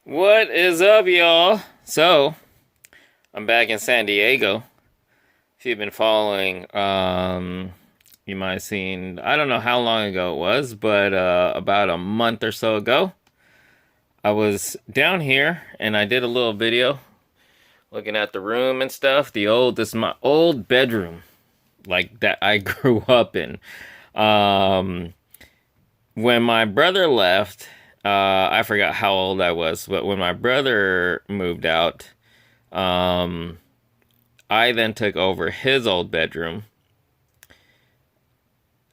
What is up, y'all? So, I'm back in San Diego. If you've been following, you might have seen, I don't know how long ago it was, but about a month or so ago, I was down here and I did a little video looking at the room and stuff. This is my old bedroom, like that I grew up in. Um, when my brother left, I forgot how old I was, but when my brother moved out, um, I then took over his old bedroom,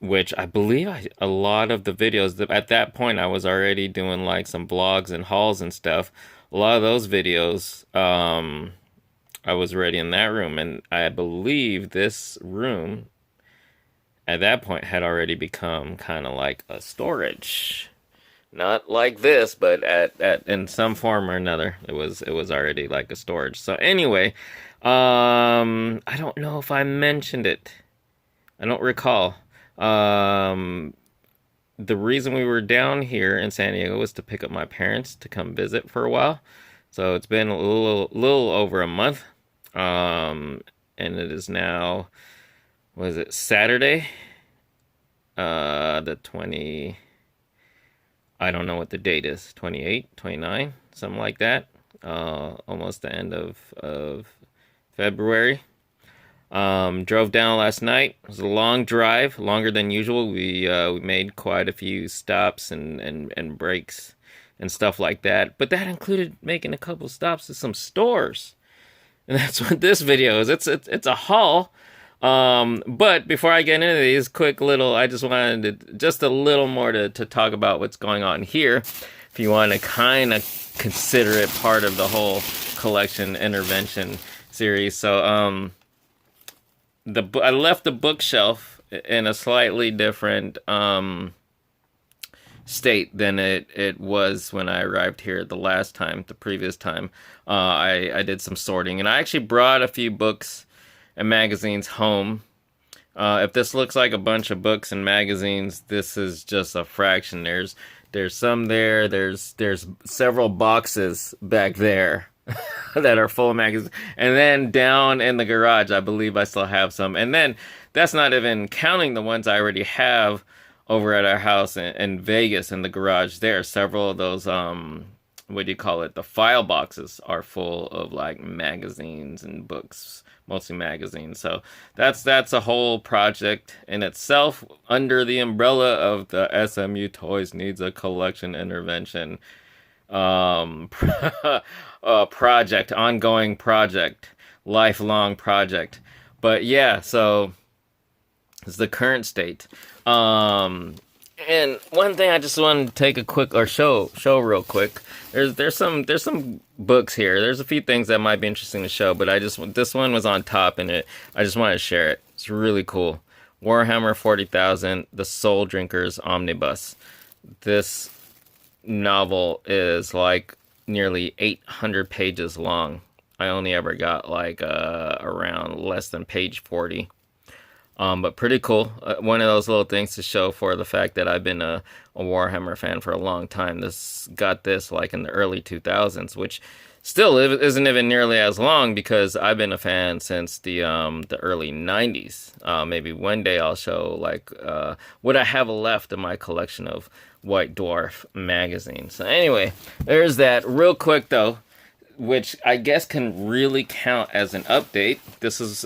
which I believe a lot of the videos at that point I was already doing like some vlogs and hauls and stuff. A lot of those videos, I was already in that room, and I believe this room at that point had already become kind of like a storage. Not like this, but at in some form or another, it was already like a storage. So anyway, I don't know if I mentioned it. I don't recall. Um, the reason we were down here in San Diego was to pick up my parents to come visit for a while. So it's been a little over a month. And it is now, what is it, Saturday? The 20, I don't know what the date is, 28, 29, something like that. Almost the end of February. Drove down last night. It was a long drive, longer than usual. We made quite a few stops and breaks and stuff like that. But that included making a couple stops at some stores. And that's what this video is. It's a haul. But before I get into these quick little, I just wanted to, just a little more to talk about what's going on here. If you want to kind of consider it part of the whole collection intervention series. So, I left the bookshelf in a slightly different, state than it was when I arrived here the previous time. I did some sorting, and I actually brought a few books and magazines home. If this looks like a bunch of books and magazines, this is just a fraction. There's some there. There's several boxes back there that are full of magazines, and then down in the garage, I believe I still have some. And then that's not even counting the ones I already have over at our house in Vegas in the garage. There, several of those what do you call it? The file boxes are full of like magazines and books, mostly magazines. So that's a whole project in itself under the umbrella of the SMU Toys Needs a Collection Intervention project, ongoing project, lifelong project. But yeah, so it's the current state. And one thing I just wanted to take a quick or show real quick. There's some books here. There's a few things that might be interesting to show, but this one was on top, and I just wanted to share it. It's really cool. Warhammer 40,000, The Soul Drinkers Omnibus. This novel is like nearly 800 pages long. I only ever got like around less than page 40. But pretty cool. One of those little things to show for the fact that I've been a Warhammer fan for a long time. This got this like in the early 2000s, which still isn't even nearly as long because I've been a fan since the early 90s. Maybe one day I'll show like what I have left in my collection of White Dwarf magazines. So anyway, there's that. Real quick though, which I guess can really count as an update. This is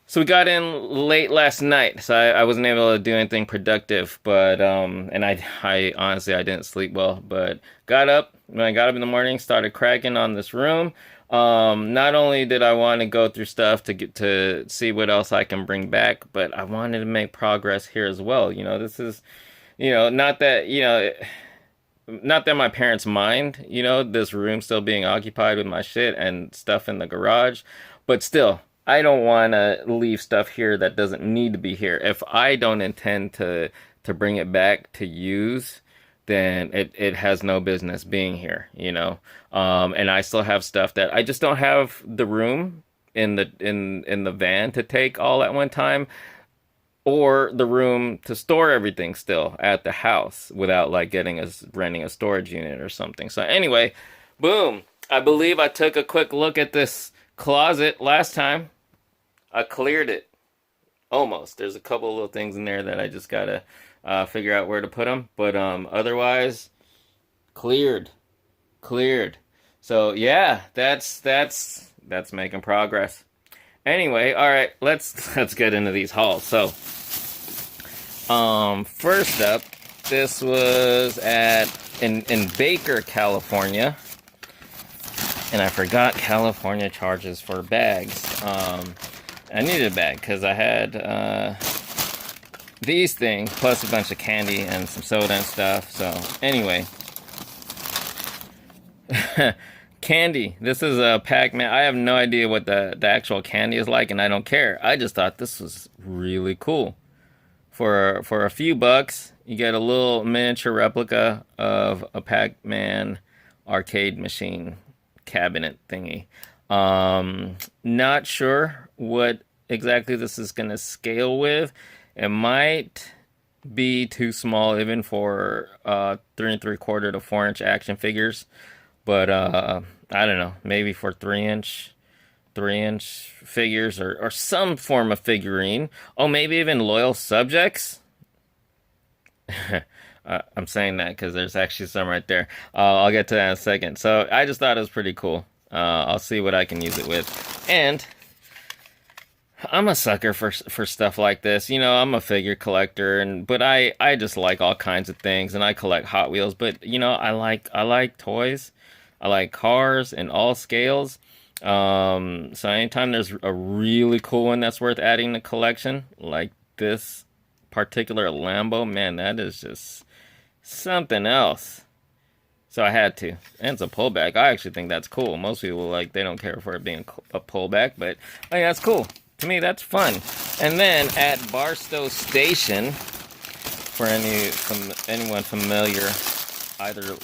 so we got in late last night, so I wasn't able to do anything productive, but, and I honestly, I didn't sleep well, but got up, when I got up in the morning, started cracking on this room. Not only did I want to go through stuff to get to see what else I can bring back, but I wanted to make progress here as well. You know, this is, not that my parents mind, this room still being occupied with my shit and stuff in the garage, but still, I don't want to leave stuff here that doesn't need to be here. If I don't intend to bring it back to use, then it has no business being here, And I still have stuff that I just don't have the room in the van to take all at one time. or the room to store everything still at the house without like renting a storage unit or something. So anyway, boom. I believe I took a quick look at this closet last time. I cleared it almost. There's a couple of little things in there that I just gotta figure out where to put them, but otherwise cleared, cleared. So yeah, that's making progress. Anyway, all right, let's get into these hauls. So, first up, this was in Baker, California, and I forgot California charges for bags. I needed a bag because I had these things plus a bunch of candy and some soda and stuff. So anyway, candy. This is a Pac-Man. I have no idea what the actual candy is like, and I don't care. I just thought this was really cool. For a few bucks, you get a little miniature replica of a Pac-Man arcade machine cabinet thingy. Not sure what exactly this is going to scale with. It might be too small even for 3 3/4 to 4 inch action figures. But I don't know, maybe for 3 inch figures or some form of figurine. Oh, maybe even loyal subjects. I'm saying that because there's actually some right there. I'll get to that in a second. So I just thought it was pretty cool. I'll see what I can use it with. And I'm a sucker for stuff like this. You know, I'm a figure collector, but I just like all kinds of things, and I collect Hot Wheels. But you know, I like toys. I like cars in all scales. So anytime there's a really cool one that's worth adding to collection, like this particular Lambo, man, that is just something else. So I had to. And it's a pullback. I actually think that's cool. Most people, like, they don't care for it being a pullback, but I think that's cool. To me, that's fun. And then at Barstow Station, for anyone familiar, either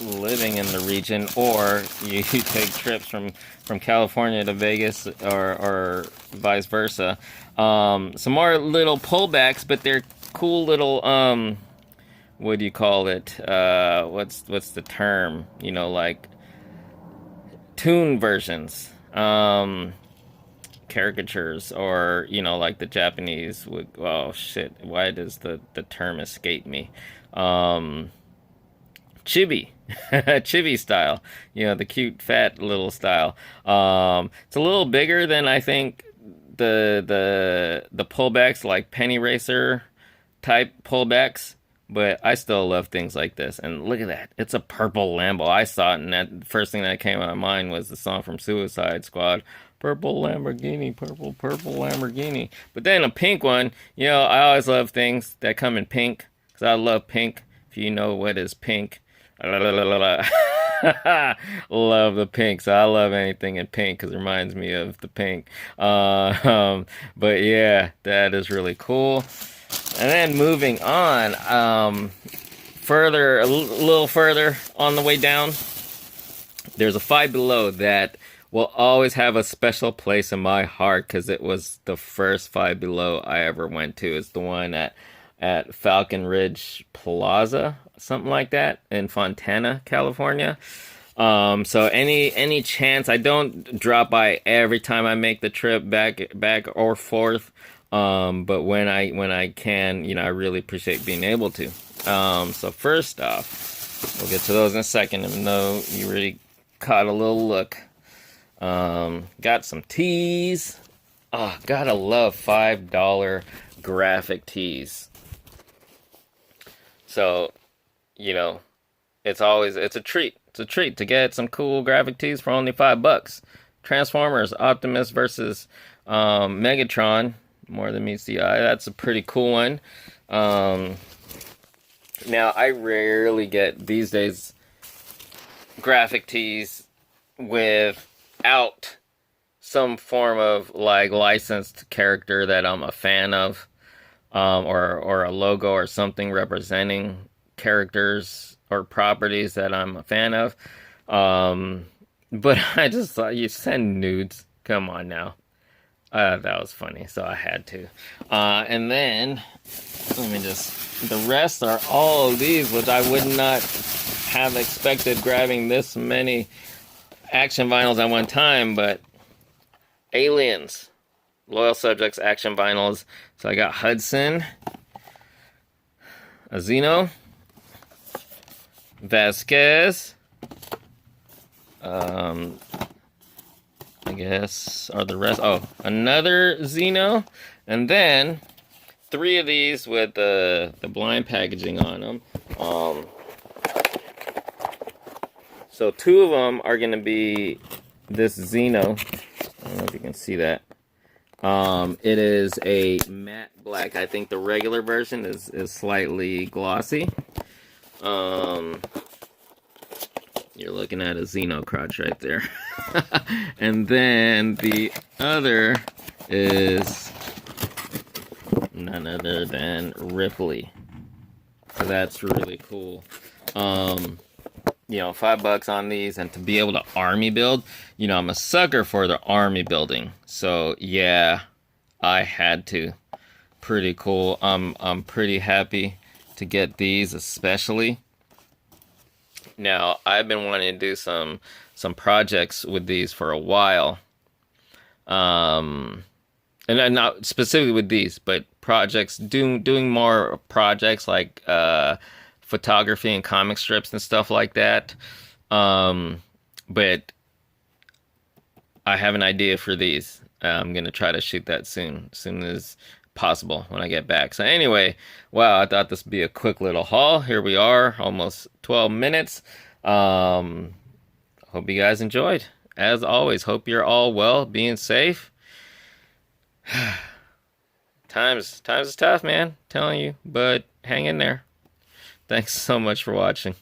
living in the region or you take trips from California to Vegas or vice versa, some more little pullbacks, but they're cool little what do you call it? What's the term? You know, like tune versions, caricatures, or you know, like the Japanese would. Oh shit! Why does the term escape me? Chibi, chibi style. You know, the cute fat little style. It's a little bigger than I think the pullbacks, like penny racer type pullbacks. But I still love things like this. And look at that. It's a purple Lambo. I saw it, and that first thing that came to my mind was the song from Suicide Squad. Purple Lamborghini, purple Lamborghini. But then a pink one, you know, I always love things that come in pink. Because I love pink. If you know what is pink. Love the pink. So I love anything in pink because it reminds me of the pink. But yeah, that is really cool. And then moving on, a little further on the way down, there's a Five Below that will always have a special place in my heart because it was the first Five Below I ever went to. It's the one at Falcon Ridge Plaza, something like that, in Fontana, California. So any chance, I don't drop by every time I make the trip back or forth. But when I can, you know, I really appreciate being able to. So first off, we'll get to those in a second, even though you already caught a little look. Got some tees. Oh, gotta love $5 graphic tees. So, you know, it's a treat. It's a treat to get some cool graphic tees for only $5. Transformers, Optimus versus Megatron. More than meets the eye. That's a pretty cool one. Now, I rarely get these days graphic tees without some form of like licensed character that I'm a fan of, or a logo or something representing characters or properties that I'm a fan of. But I just thought, you send nudes. Come on now. That was funny, so I had to. And then, let me just, the rest are all of these, which I would not have expected grabbing this many action vinyls at one time, but Aliens, Loyal Subjects action vinyls. So I got Hudson, Azino, Vasquez, I guess, are the rest. Oh, another Xeno, and then 3 of these with the blind packaging on them. So 2 of them are going to be this Xeno. I don't know if you can see that. It is a matte black. I think the regular version is slightly glossy. You're looking at a Xeno crotch right there. And then the other is none other than Ripley. So that's really cool. You know, $5 on these, and to be able to army build, you know, I'm a sucker for the army building. So yeah, I had to. Pretty cool. I'm pretty happy to get these, especially. Now, I've been wanting to do some projects with these for a while. And not specifically with these, but projects, doing more projects like photography and comic strips and stuff like that. But I have an idea for these. I'm going to try to shoot that soon as possible when I get back. So anyway, wow, I thought this would be a quick little haul. Here we are, almost 12 minutes. Hope you guys enjoyed. As always, hope you're all well, being safe. Times is tough, man. I'm telling you, but hang in there. Thanks so much for watching.